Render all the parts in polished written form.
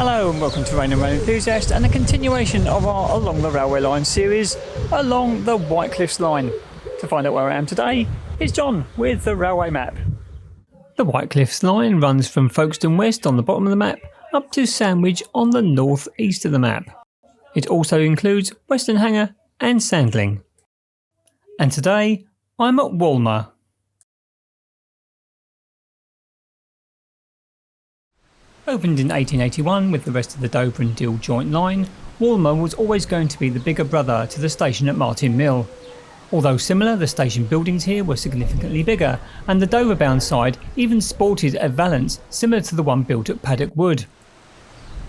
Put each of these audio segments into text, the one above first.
Hello and welcome to Rain and Rail Enthusiast and a continuation of our Along the Railway Line series along the White Cliffs line. To find out where I am today, it's John with the railway map. The White Cliffs line runs from Folkestone West on the bottom of the map up to Sandwich on the north east of the map. It also includes Westenhanger and Sandling. And today I'm at Walmer. Opened in 1881 with the rest of the Dover and Deal joint line, Walmer was always going to be the bigger brother to the station at Martin Mill. Although similar, the station buildings here were significantly bigger, and the Dover-bound side even sported a valance similar to the one built at Paddock Wood.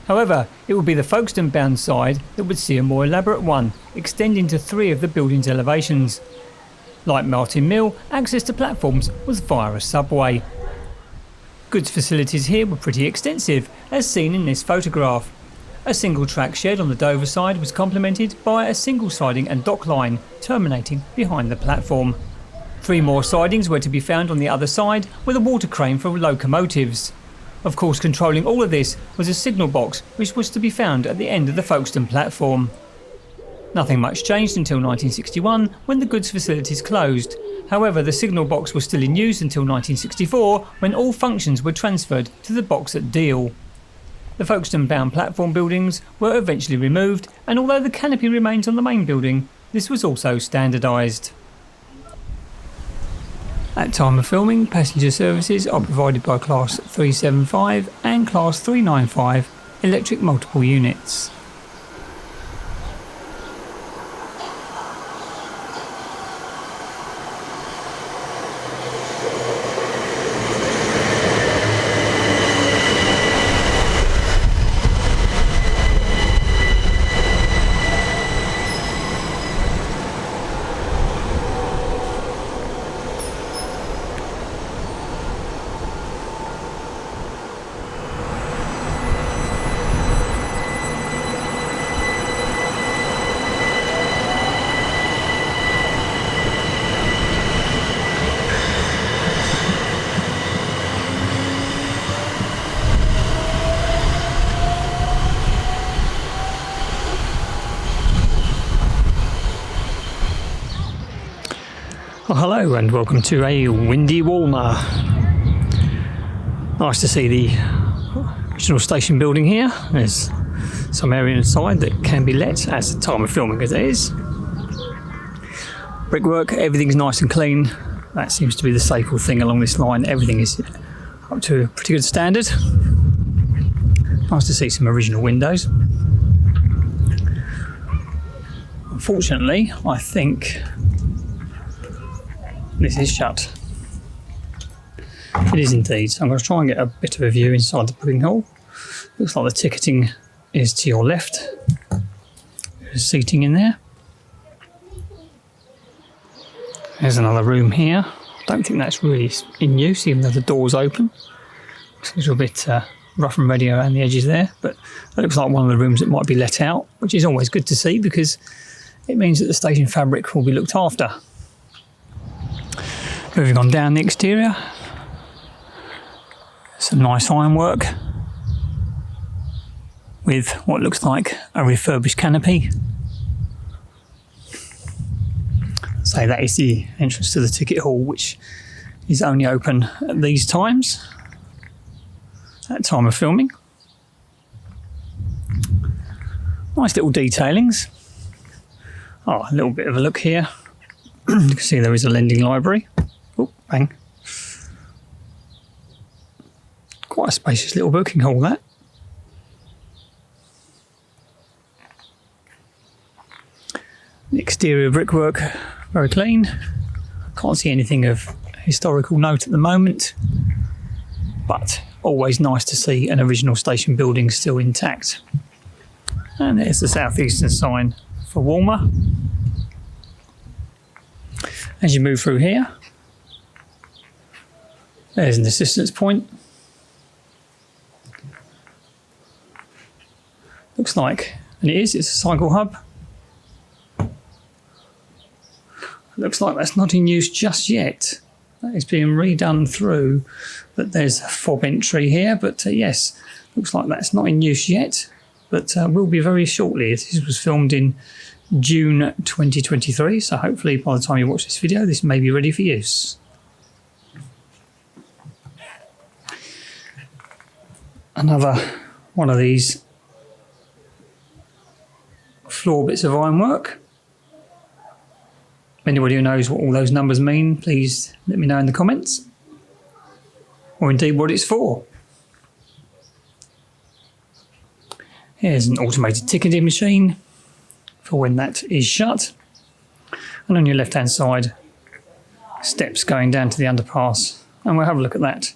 However, it would be the Folkestone-bound side that would see a more elaborate one, extending to 3 of the building's elevations. Like Martin Mill, access to platforms was via a subway. Goods facilities here were pretty extensive, as seen in this photograph. A single track shed on the Dover side was complemented by a single siding and dock line, terminating behind the platform. 3 more sidings were to be found on the other side, with a water crane for locomotives. Of course, controlling all of this was a signal box, which was to be found at the end of the Folkestone platform. Nothing much changed until 1961, when the goods facilities closed. However, the signal box was still in use until 1964, when all functions were transferred to the box at Deal. The Folkestone-bound platform buildings were eventually removed, and although the canopy remains on the main building, this was also standardised. At time of filming, passenger services are provided by Class 375 and Class 395 electric multiple units. Well, hello and welcome to a windy Walmer. Nice to see the original station building here. There's some area inside that can be let at the time of filming, as it is. Brickwork, everything's nice and clean. That seems to be the staple thing along this line. Everything is up to a pretty good standard. Nice to see some original windows. Unfortunately, I think this is shut. It is indeed. So I'm going to try and get a bit of a view inside the booking hall. Looks like the ticketing is to your left. There's seating in there. There's another room here. Don't think that's really in use, even though the door's open. Looks a little bit rough and ready around the edges there, but that looks like one of the rooms that might be let out, which is always good to see because it means that the station fabric will be looked after. Moving on down the exterior, some nice ironwork with what looks like a refurbished canopy. So that is the entrance to the ticket hall, which is only open at these times, at time of filming. Nice little detailings. Oh, a little bit of a look here. You can see there is a lending library. Oh, bang. Quite a spacious little booking hall, that. The exterior brickwork, very clean. Can't see anything of historical note at the moment, but always nice to see an original station building still intact. And there's the southeastern sign for Walmer. As you move through here, there's an assistance point. Looks like, and it's a cycle hub. Looks like that's not in use just yet. It's being redone through, but there's a fob entry here. But yes, looks like that's not in use yet, but will be very shortly. This was filmed in June 2023, so hopefully by the time you watch this video, this may be ready for use. Another one of these floor bits of ironwork. Anybody who knows what all those numbers mean, please let me know in the comments, or indeed what it's for. Here's an automated ticketing machine for when that is shut. And on your left hand side, steps going down to the underpass, and we'll have a look at that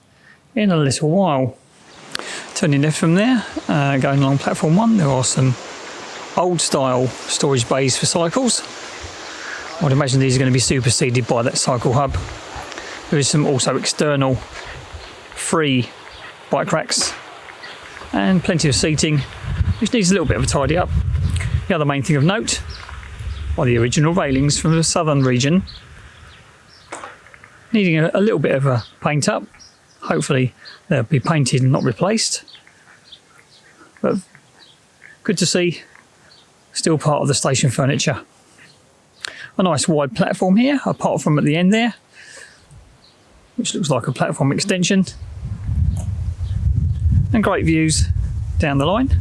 in a little while. Turning left from there, going along platform 1, there are some old style storage bays for cycles. I'd imagine these are going to be superseded by that cycle hub. There is some also external free bike racks and plenty of seating, which needs a little bit of a tidy up. The other main thing of note are the original railings from the southern region, needing a little bit of a paint up. Hopefully they'll be painted and not replaced. But good to see, still part of the station furniture. A nice wide platform here, apart from at the end there, which looks like a platform extension. And great views down the line.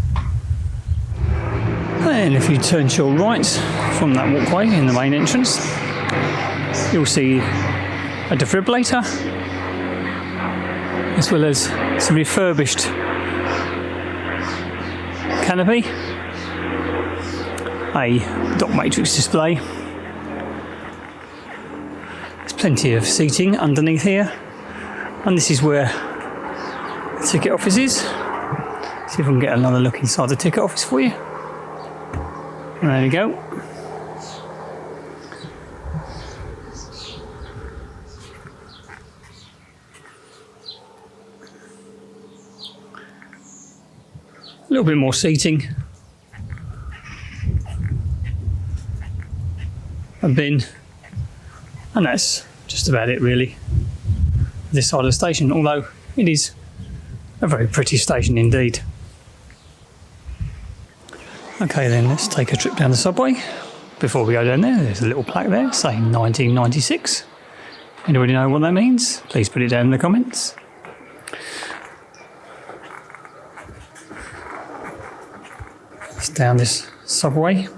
And if you turn to your right from that walkway in the main entrance, you'll see a defibrillator, as well as some refurbished canopy, a dot matrix display. There's plenty of seating underneath here, and this is where the ticket office is. See if we can get another look inside the ticket office for you. There we go. A little bit more seating. A bin. And that's just about it really. This side of the station, although it is a very pretty station indeed. Okay then, let's take a trip down the subway. Before we go down there, there's a little plaque there saying 1996. Anybody know what that means? Please put it down in the comments. It's down this subway.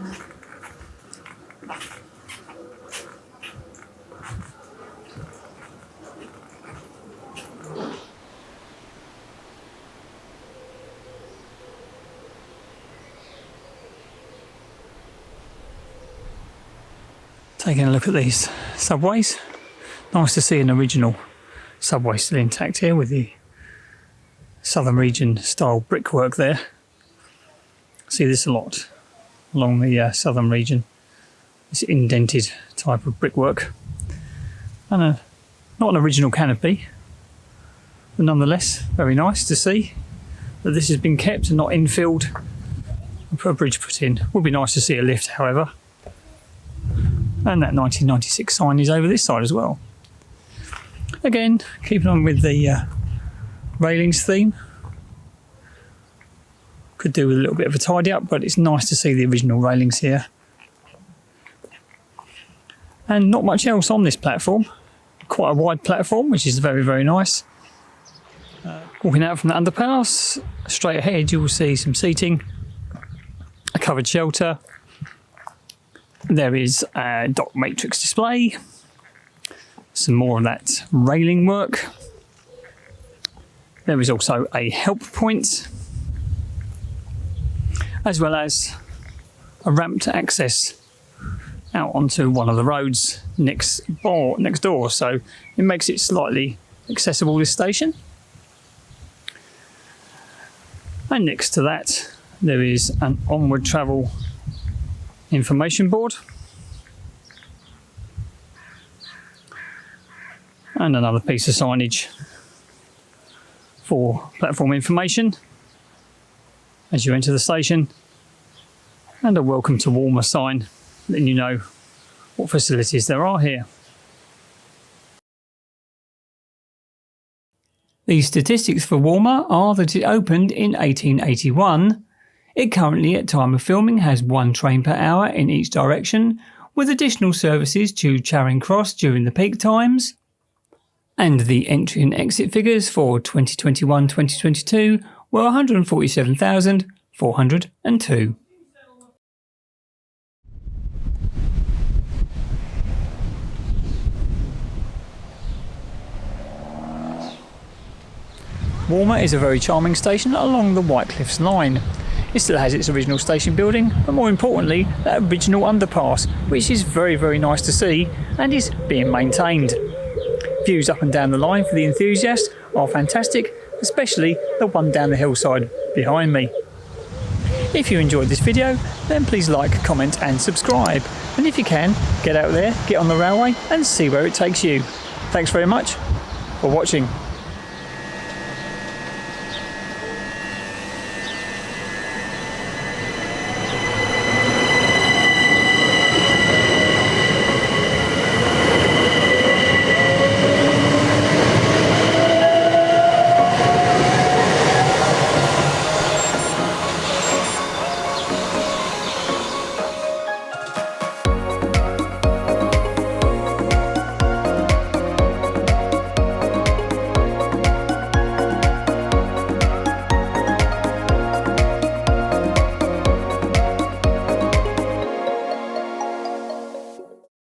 Taking a look at these subways. Nice to see an original subway still intact here with the southern region style brickwork there. See this a lot along the southern region, this indented type of brickwork, and not an original canopy, but nonetheless very nice to see that this has been kept and not infilled and put a bridge put in. Would be nice to see a lift, however. And that 1996 sign is over this side as well. Again, keeping on with the railings theme. Could do with a little bit of a tidy up, but it's nice to see the original railings here. And not much else on this platform. Quite a wide platform, which is very, very nice. Walking out from the underpass, straight ahead you will see some seating, a covered shelter. There is a dot matrix display, some more of that railing work. There is also a help point, as well as a ramp to access out onto one of the roads next door, so it makes it slightly accessible, this station. And next to that there is an onward travel information board and another piece of signage for platform information as you enter the station, and a welcome to Walmer sign letting you know what facilities there are here. The statistics for Walmer are that it opened in 1881. It currently, at time of filming, has 1 train per hour in each direction, with additional services to Charing Cross during the peak times. And the entry and exit figures for 2021-2022 were 147,402. Walmer is a very charming station along the White Cliffs line. It still has its original station building, but more importantly, that original underpass, which is very, very nice to see and is being maintained. Views up and down the line for the enthusiasts are fantastic, especially the one down the hillside behind me. If you enjoyed this video, then please like, comment and subscribe. And if you can, get out there, get on the railway and see where it takes you. Thanks very much for watching.